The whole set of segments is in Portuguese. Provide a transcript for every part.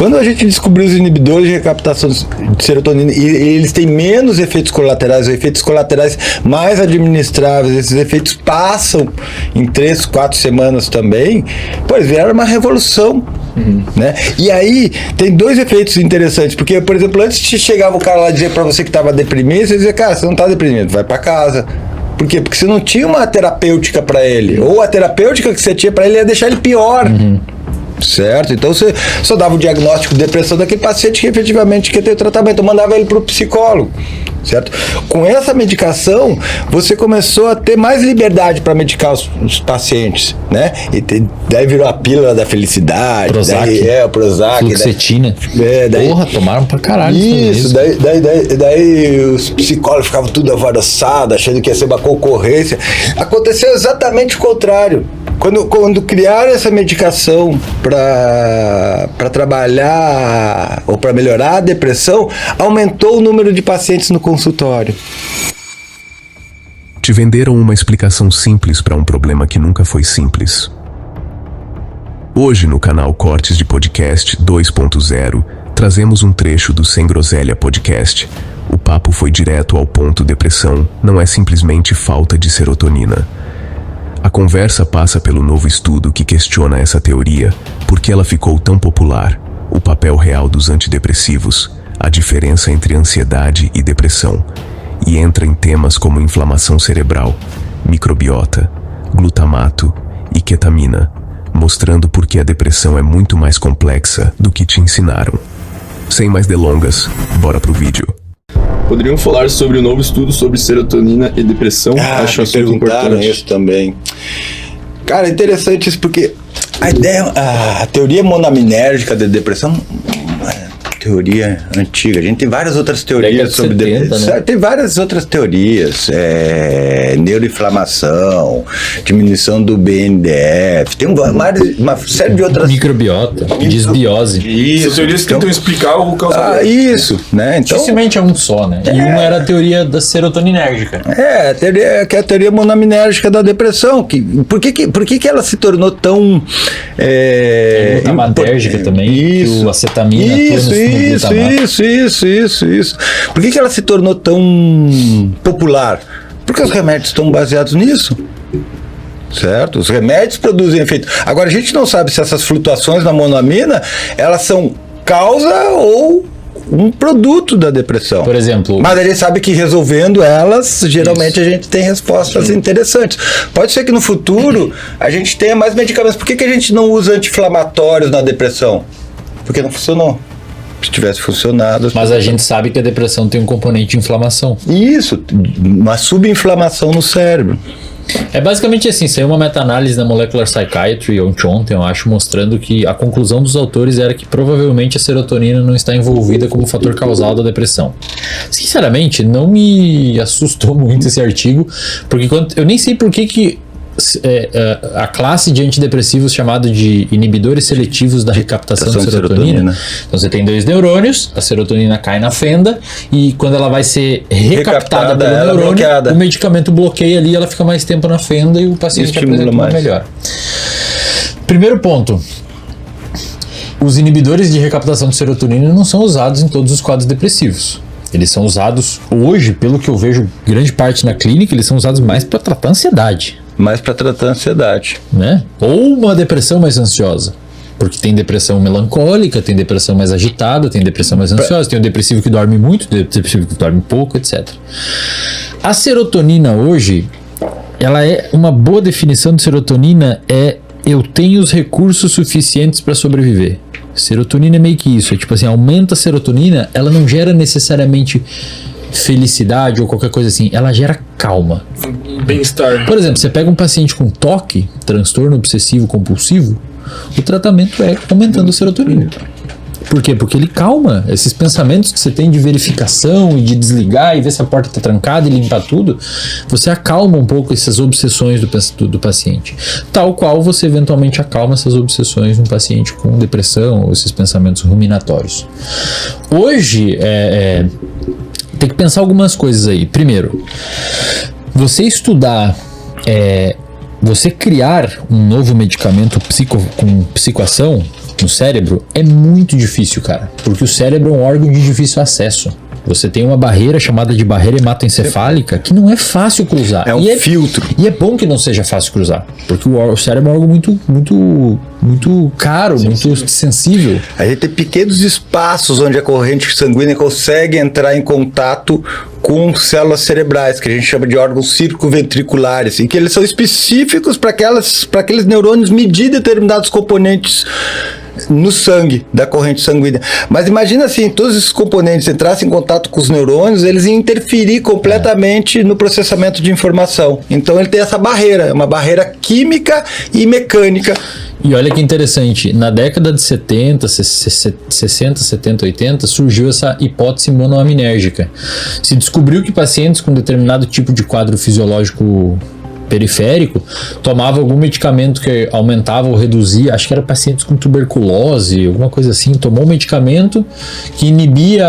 Quando a gente descobriu os inibidores de recaptação de serotonina e eles têm menos efeitos colaterais, ou efeitos colaterais mais administráveis, esses efeitos passam em 3, 4 semanas também, eles viraram uma revolução. Né? E aí tem 2 efeitos interessantes, porque, por exemplo, antes chegava o cara lá dizer pra você que tava deprimido, você dizia, cara, você não tá deprimido, vai pra casa. Por quê? Porque você não tinha uma terapêutica pra ele, ou a terapêutica que você tinha pra ele ia deixar ele pior. Certo? Então você só dava o diagnóstico de depressão daquele paciente que efetivamente quer ter o tratamento, mandava ele pro psicólogo. Certo? Com essa medicação, você começou a ter mais liberdade para medicar os pacientes, né? E daí virou a pílula da felicidade. Prozac. O Prozac. Fluoxetina. Porra, tomaram pra caralho. Isso, daí os psicólogos ficavam tudo alvoroçados, achando que ia ser uma concorrência. Aconteceu exatamente o contrário. Quando criaram essa medicação para trabalhar ou para melhorar a depressão, aumentou o número de pacientes no consultório. Te venderam uma explicação simples para um problema que nunca foi simples. Hoje, no canal Cortes de Podcast 2.0, trazemos um trecho do Sem Groselha Podcast. O papo foi direto ao ponto: depressão não é simplesmente falta de serotonina. A conversa passa pelo novo estudo que questiona essa teoria, por que ela ficou tão popular, o papel real dos antidepressivos, a diferença entre ansiedade e depressão, e entra em temas como inflamação cerebral, microbiota, glutamato e ketamina, mostrando por que a depressão é muito mais complexa do que te ensinaram. Sem mais delongas, bora pro vídeo. Poderiam falar sobre o novo estudo sobre serotonina e depressão? Acho que perguntaram isso também. Cara, é interessante isso, porque a teoria monaminérgica da depressão teoria antiga. A gente tem várias outras teorias sobre depressão. Né? Tem várias outras teorias. Neuroinflamação, diminuição do BNDF. Tem uma série de outras. Microbiota, disbiose. Isso. Essas teorias tentam explicar o causador. Isso, né? Então, dificilmente é um só, né? E uma era a teoria da serotoninérgica. A teoria, que é a teoria monaminérgica da depressão. Por que ela se tornou tão. Glutamatérgica também. Isso. Que o acetamina. Isso. Por que ela se tornou tão popular? Porque os remédios estão baseados nisso. Certo? Os remédios produzem efeito. Agora, a gente não sabe se essas flutuações na monamina, elas são causa ou um produto da depressão. Por exemplo... Mas a gente sabe que resolvendo elas, geralmente a gente tem respostas interessantes. Pode ser que no futuro a gente tenha mais medicamentos. Por que a gente não usa anti-inflamatórios na depressão? Porque não funcionou. Se tivesse funcionado... Mas a gente sabe que a depressão tem um componente de inflamação. Isso, uma subinflamação no cérebro. É basicamente assim, saiu uma meta-análise na Molecular Psychiatry ontem, eu acho, mostrando que a conclusão dos autores era que provavelmente a serotonina não está envolvida como fator causal da depressão. Sinceramente, não me assustou muito esse artigo, porque eu nem sei por que a classe de antidepressivos chamado de inibidores seletivos da recaptação de serotonina. Então você tem 2 neurônios, a serotonina cai na fenda e quando ela vai ser recaptada pelo neurônio, o medicamento bloqueia ali, ela fica mais tempo na fenda e o paciente apresenta uma melhor. Primeiro ponto. Os inibidores de recaptação de serotonina não são usados em todos os quadros depressivos. Eles são usados hoje, pelo que eu vejo grande parte na clínica, eles são usados mais para tratar ansiedade. Né? Ou uma depressão mais ansiosa. Porque tem depressão melancólica, tem depressão mais agitada, tem depressão mais ansiosa, tem o depressivo que dorme muito, tem o depressivo que dorme pouco, etc. A serotonina hoje, ela é uma boa definição de serotonina, eu tenho os recursos suficientes para sobreviver. Serotonina é meio que isso, é tipo assim, aumenta a serotonina, ela não gera necessariamente felicidade ou qualquer coisa assim, ela gera calma. Bem-estar. Por exemplo, você pega um paciente com TOC, transtorno obsessivo compulsivo, o tratamento é aumentando a serotonina. Por quê? Porque ele calma esses pensamentos que você tem de verificação e de desligar e ver se a porta está trancada e limpar tudo. Você acalma um pouco essas obsessões do paciente. Tal qual você eventualmente acalma essas obsessões num paciente com depressão ou esses pensamentos ruminatórios. Hoje, tem que pensar algumas coisas aí. Primeiro, você estudar... você criar um novo medicamento com psicoação, no cérebro é muito difícil, cara. Porque o cérebro é um órgão de difícil acesso. Você tem uma barreira chamada de barreira hematoencefálica que não é fácil cruzar. É um filtro. E é bom que não seja fácil cruzar. Porque o cérebro é um órgão muito caro, muito sensível. A gente tem pequenos espaços onde a corrente sanguínea consegue entrar em contato com células cerebrais, que a gente chama de órgãos circunventriculares, e que eles são específicos para aqueles neurônios medir determinados componentes no sangue, da corrente sanguínea. Mas imagina assim, todos esses componentes entrassem em contato com os neurônios, eles iam interferir completamente no processamento de informação. Então ele tem essa barreira, uma barreira química e mecânica. E olha que interessante, na década de 60, 70, 80, surgiu essa hipótese monoaminérgica. Se descobriu que pacientes com determinado tipo de quadro fisiológico periférico tomavam algum medicamento que aumentava ou reduzia, acho que era pacientes com tuberculose, alguma coisa assim, tomou um medicamento que inibia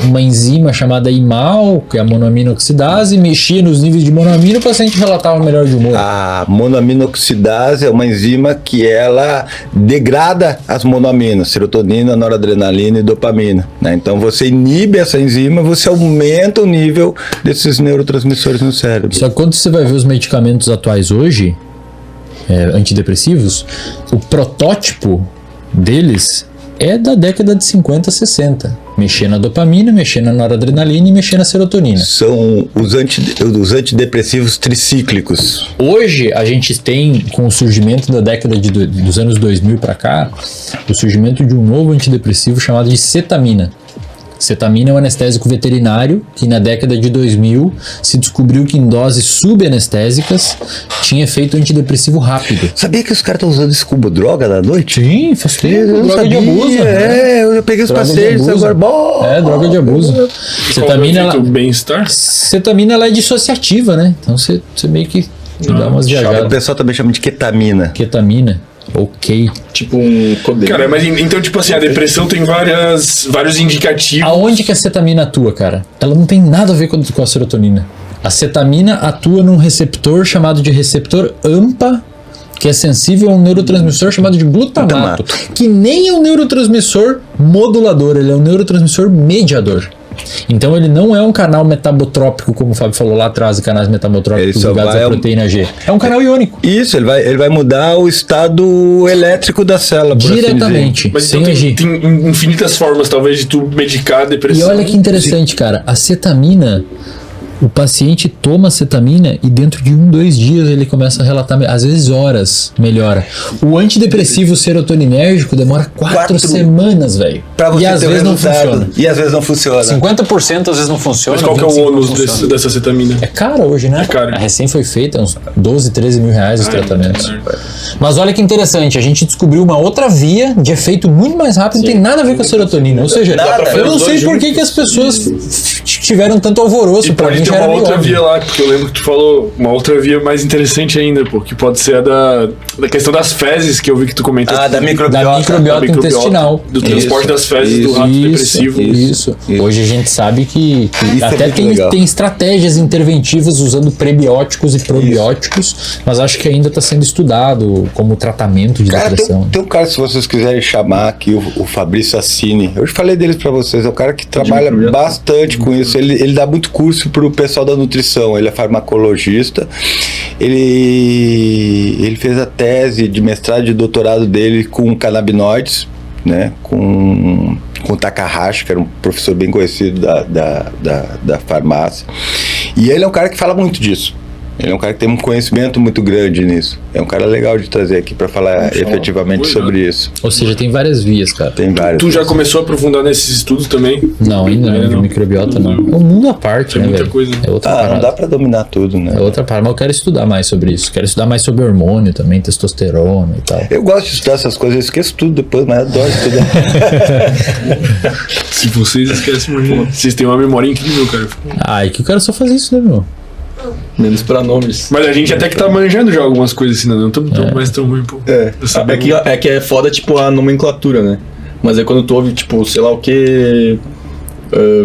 uma enzima chamada IMAL, que é a monoaminoxidase, mexia nos níveis de monoamino, o paciente relatava melhor de humor. A monoaminoxidase é uma enzima que ela degrada as monoaminas, serotonina, noradrenalina e dopamina, né? Então você inibe essa enzima, você aumenta o nível desses neurotransmissores no cérebro. Só que quando você vai ver os medicamentos atuais hoje, antidepressivos, o protótipo deles é da década de 50, 60. Mexer na dopamina, mexer na noradrenalina e mexer na serotonina. São os antidepressivos tricíclicos. Hoje a gente tem, com o surgimento da década dos anos 2000 para cá, o surgimento de um novo antidepressivo chamado de cetamina. Cetamina é um anestésico veterinário que na década de 2000 se descobriu que em doses subanestésicas tinha efeito antidepressivo rápido. Sabia que os caras estão usando isso como droga na noite? Sim, faz tempo. Eu não Droga sabia. de abuso. Eu peguei os Droga de pacientes abuso. agora. Bom. Droga de abuso. Cetamina, Qual é o bem-estar? cetamina ela é dissociativa, né? Então você meio que dá umas O viajadas. pessoal também chama de ketamina. Ketamina. Ok. Tipo um codeína. Cara, mas então, tipo assim, a depressão tem vários indicativos. Aonde que a cetamina atua, cara? Ela não tem nada a ver com a serotonina. A cetamina atua num receptor chamado de receptor AMPA, que é sensível a um neurotransmissor chamado de glutamato, que nem é um neurotransmissor modulador, ele é um neurotransmissor mediador. Então ele não é um canal metabotrópico, como o Fábio falou lá atrás, de canais metabotrópicos ligados à proteína G. É um canal iônico. Isso, ele vai mudar o estado elétrico da célula, por Diretamente, Mas sem então agir. tem infinitas formas, talvez, de tu medicar a E depressão. olha que interessante, cara. A cetamina, o paciente toma cetamina e dentro de 2 dias ele começa a relatar, às vezes horas, melhora. O antidepressivo serotoninérgico demora 4 semanas, velho. Pra você E às ter o vezes não resultado. funciona. E às vezes não funciona. 50% às vezes não funciona. Mas qual que é o 25% ônus não funciona. dessa cetamina? É caro hoje, né? É caro. A recém foi feita, uns 12, 13 mil reais os tratamentos. Mas olha que interessante, a gente descobriu uma outra via de efeito muito mais rápido, não tem nada a ver com a serotonina. Ou seja, eu não sei por que as pessoas tiveram tanto alvoroço. E Pra pode mim ter já era uma meio outra óbvio. via lá, porque eu lembro que tu falou uma outra via mais interessante ainda, pô, que pode ser a da questão das fezes, que eu vi que tu comentou. Da microbiota. Da microbiota intestinal. Do transporte das fezes do Isso. rato depressivo. Isso. Hoje a gente sabe que Isso é até muito legal. tem estratégias interventivas usando prebióticos e probióticos, mas acho que ainda está sendo estudado como tratamento de Cara, depressão. tem um cara, se vocês quiserem chamar aqui, o Fabrício Assini. Eu já falei deles pra vocês. É um cara que trabalha bastante com isso. Ele dá muito curso pro pessoal da nutrição. Ele é farmacologista. Ele fez a tese de mestrado e de doutorado dele com canabinoides, né? Com Takahashi, que era um professor bem conhecido da farmácia. E ele é um cara que fala muito disso. Ele é um cara que tem um conhecimento muito grande nisso. É um cara legal de trazer aqui para falar efetivamente sobre isso. Ou seja, tem várias vias, cara. Tem várias. Tu já começou a aprofundar nesses estudos também? Não, ainda não, de microbiota não. É um mundo à parte, né, muita velho? coisa. É outra Não parada. dá para dominar tudo, né? É outra parada, mas eu quero estudar mais sobre isso. Quero estudar mais sobre hormônio também, testosterona e tal. Eu gosto de estudar essas coisas, eu esqueço tudo depois, mas adoro estudar. Se vocês esquecem, imagina. Vocês têm uma memória incrível, cara. Ah, e que eu quero só fazer isso, né, meu? Menos pra nomes. Mas a gente até que tá manjando já algumas coisas assim, né? Não tô mais tão ruim, pô. Eu sabia É que é foda, tipo, a nomenclatura, né? Mas é quando tu ouve, tipo, sei lá o que...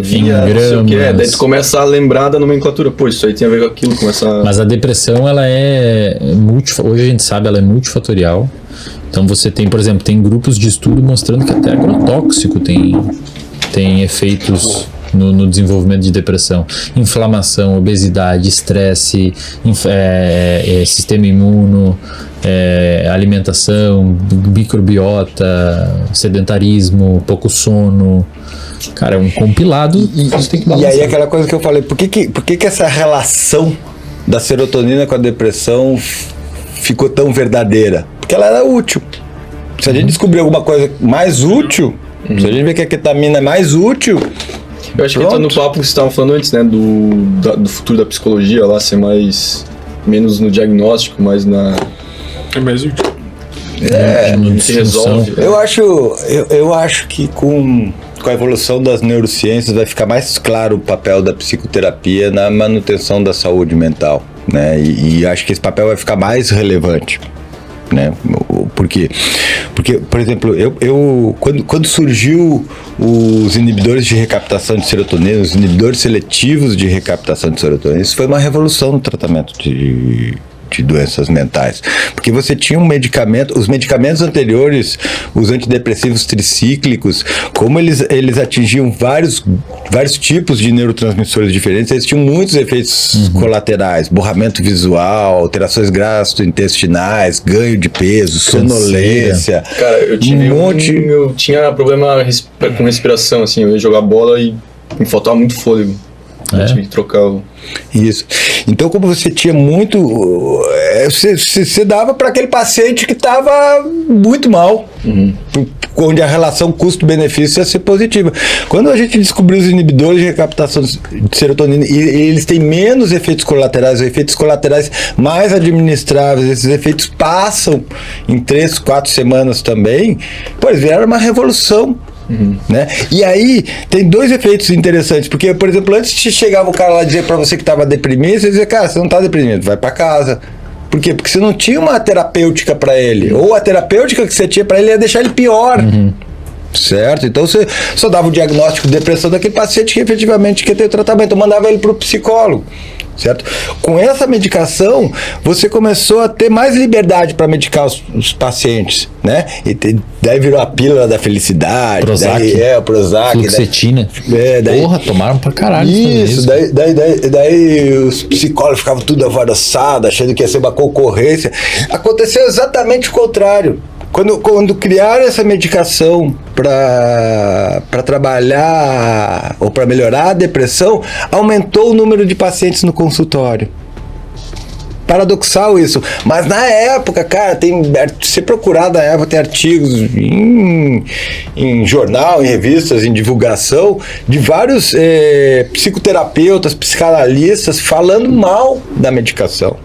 via, não sei o que. gramas. Daí tu começa a lembrar da nomenclatura. Pô, isso aí tem a ver com aquilo. Começa a... Mas a depressão, ela é hoje a gente sabe, ela é multifatorial. Então você tem, por exemplo, tem grupos de estudo mostrando que até agrotóxico tem efeitos no desenvolvimento de depressão. Inflamação, obesidade, estresse, sistema imuno, alimentação, microbiota, sedentarismo, pouco sono. Cara, é um compilado. Você tem que E balançar. aí aquela coisa que eu falei, por que essa relação da serotonina com a depressão ficou tão verdadeira? Porque ela era útil. Se a gente descobrir alguma coisa mais útil, se a gente ver que a ketamina é mais útil, Eu acho que entra no papo que você estava falando antes, né? Do futuro da psicologia lá ser menos no diagnóstico, mais na... É mais útil. no se resolve. eu acho que com a evolução das neurociências vai ficar mais claro o papel da psicoterapia na manutenção da saúde mental, né? E acho que esse papel vai ficar mais relevante, né? Por quê? Porque, por exemplo, quando surgiu os inibidores de recaptação de serotonina, os inibidores seletivos de recaptação de serotonina, isso foi uma revolução no tratamento de doenças mentais, porque você tinha um medicamento, os medicamentos anteriores, os antidepressivos tricíclicos, como eles atingiam vários tipos de neurotransmissores diferentes, eles tinham muitos efeitos colaterais, borramento visual, alterações gastrointestinais, ganho de peso, sonolência. Cara, eu tinha problema com respiração, assim, eu ia jogar bola e me faltava muito fôlego. Eu tive que trocar o... Isso. Então, como você tinha muito... Você dava para aquele paciente que estava muito mal, onde a relação custo-benefício ia ser positiva. Quando a gente descobriu os inibidores de recaptação de serotonina, e eles têm menos efeitos colaterais, os efeitos colaterais mais administráveis, esses efeitos passam em 3, 4 semanas também, eles viraram uma revolução. Né? E aí tem dois efeitos interessantes, porque, por exemplo, antes de chegava o cara lá dizer pra você que tava deprimido, você dizia, cara, você não tá deprimido, vai pra casa. Por quê? Porque você não tinha uma terapêutica pra ele, ou a terapêutica que você tinha pra ele ia deixar ele pior. Certo? Então você só dava o diagnóstico de depressão daquele paciente que efetivamente quer ter o tratamento, mandava ele pro psicólogo. Certo? Com essa medicação, você começou a ter mais liberdade para medicar os pacientes, né? Daí virou a pílula da felicidade. Prozac. O Prozac. Fluoxetina. Daí, Porra, tomaram pra caralho. isso, daí os psicólogos ficavam tudo alvoroçados, achando que ia ser uma concorrência. Aconteceu exatamente o contrário. Quando criaram essa medicação para trabalhar ou para melhorar a depressão, aumentou o número de pacientes no consultório. Paradoxal isso. Mas na época, cara, se procurar na época, tem artigos em jornal, em revistas, em divulgação, de vários psicoterapeutas, psicanalistas falando mal da medicação.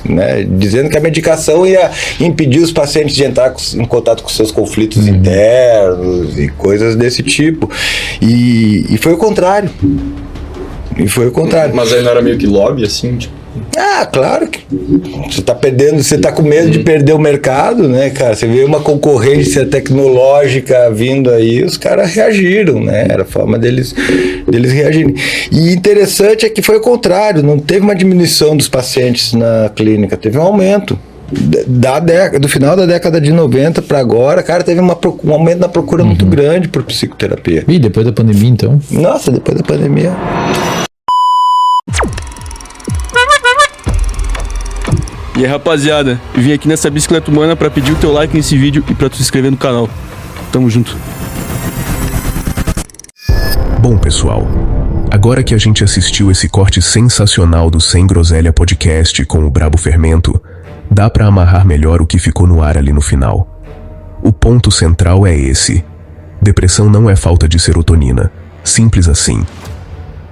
Né, dizendo que a medicação ia impedir os pacientes de entrar em contato com seus conflitos internos e coisas desse tipo. E foi o contrário. Mas aí não era meio que lobby, assim, tipo... Ah, claro que você tá com medo de perder o mercado, né, cara? Você vê uma concorrência tecnológica vindo aí, os caras reagiram, né? Era a forma deles reagirem. E interessante é que foi o contrário, não teve uma diminuição dos pacientes na clínica, teve um aumento. Do final da década de 90 para agora, cara, teve um aumento na procura muito grande por psicoterapia. E depois da pandemia, então? Nossa, depois da pandemia. E aí, rapaziada, eu vim aqui nessa bicicleta humana pra pedir o teu like nesse vídeo e pra tu se inscrever no canal. Tamo junto. Bom, pessoal, agora que a gente assistiu esse corte sensacional do Sem Groselha Podcast com o Brabo Fermento, dá pra amarrar melhor o que ficou no ar ali no final. O ponto central é esse: depressão não é falta de serotonina, simples assim.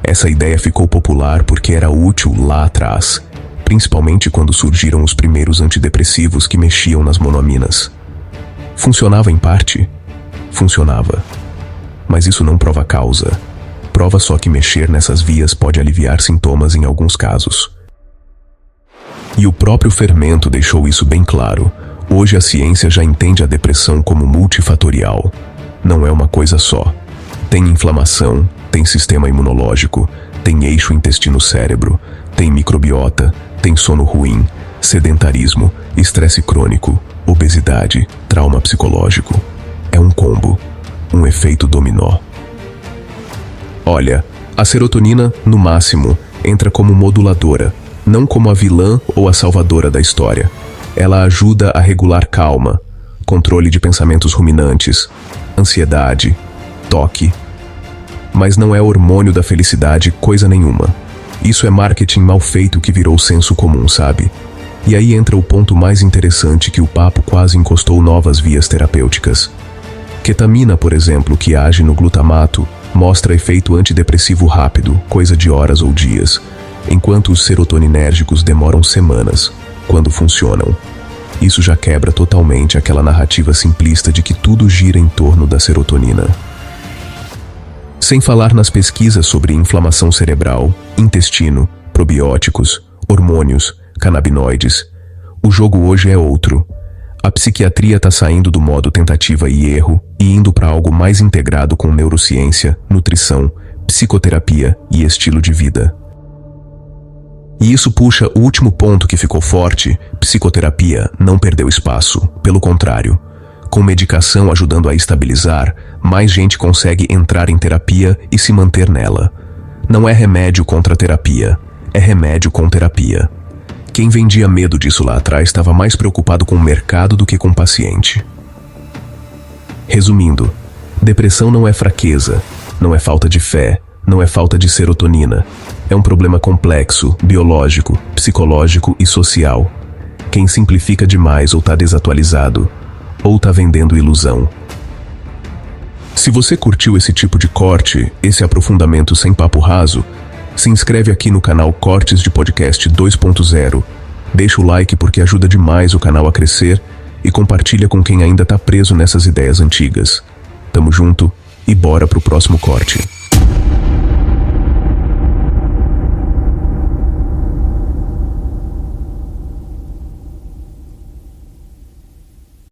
Essa ideia ficou popular porque era útil lá atrás, principalmente quando surgiram os primeiros antidepressivos que mexiam nas monoaminas. Funcionava em parte? Funcionava. Mas isso não prova causa. Prova só que mexer nessas vias pode aliviar sintomas em alguns casos. E o próprio Fermento deixou isso bem claro. Hoje a ciência já entende a depressão como multifatorial. Não é uma coisa só. Tem inflamação, tem sistema imunológico, tem eixo intestino-cérebro, tem microbiota, tem sono ruim, sedentarismo, estresse crônico, obesidade, trauma psicológico. É um combo, um efeito dominó. Olha, a serotonina, no máximo, entra como moduladora, não como a vilã ou a salvadora da história. Ela ajuda a regular calma, controle de pensamentos ruminantes, ansiedade, toque. Mas não é hormônio da felicidade coisa nenhuma. Isso é marketing mal feito que virou senso comum, sabe? E aí entra o ponto mais interessante que o papo quase encostou novas vias terapêuticas. Ketamina, por exemplo, que age no glutamato, mostra efeito antidepressivo rápido, coisa de horas ou dias, enquanto os serotoninérgicos demoram semanas, quando funcionam. Isso já quebra totalmente aquela narrativa simplista de que tudo gira em torno da serotonina. Sem falar nas pesquisas sobre inflamação cerebral, intestino, probióticos, hormônios, canabinoides. O jogo hoje é outro. A psiquiatria está saindo do modo tentativa e erro e indo para algo mais integrado com neurociência, nutrição, psicoterapia e estilo de vida. E isso puxa o último ponto que ficou forte: psicoterapia não perdeu espaço, pelo contrário. Com medicação ajudando a estabilizar, mais gente consegue entrar em terapia e se manter nela. Não é remédio contra terapia, é remédio com terapia. Quem vendia medo disso lá atrás estava mais preocupado com o mercado do que com o paciente. Resumindo, depressão não é fraqueza, não é falta de fé, não é falta de serotonina. É um problema complexo, biológico, psicológico e social. Quem simplifica demais ou está desatualizado, ou tá vendendo ilusão. Se você curtiu esse tipo de corte, esse aprofundamento sem papo raso, se inscreve aqui no canal Cortes de Podcast 2.0, deixa o like porque ajuda demais o canal a crescer e compartilha com quem ainda tá preso nessas ideias antigas. Tamo junto e bora pro próximo corte.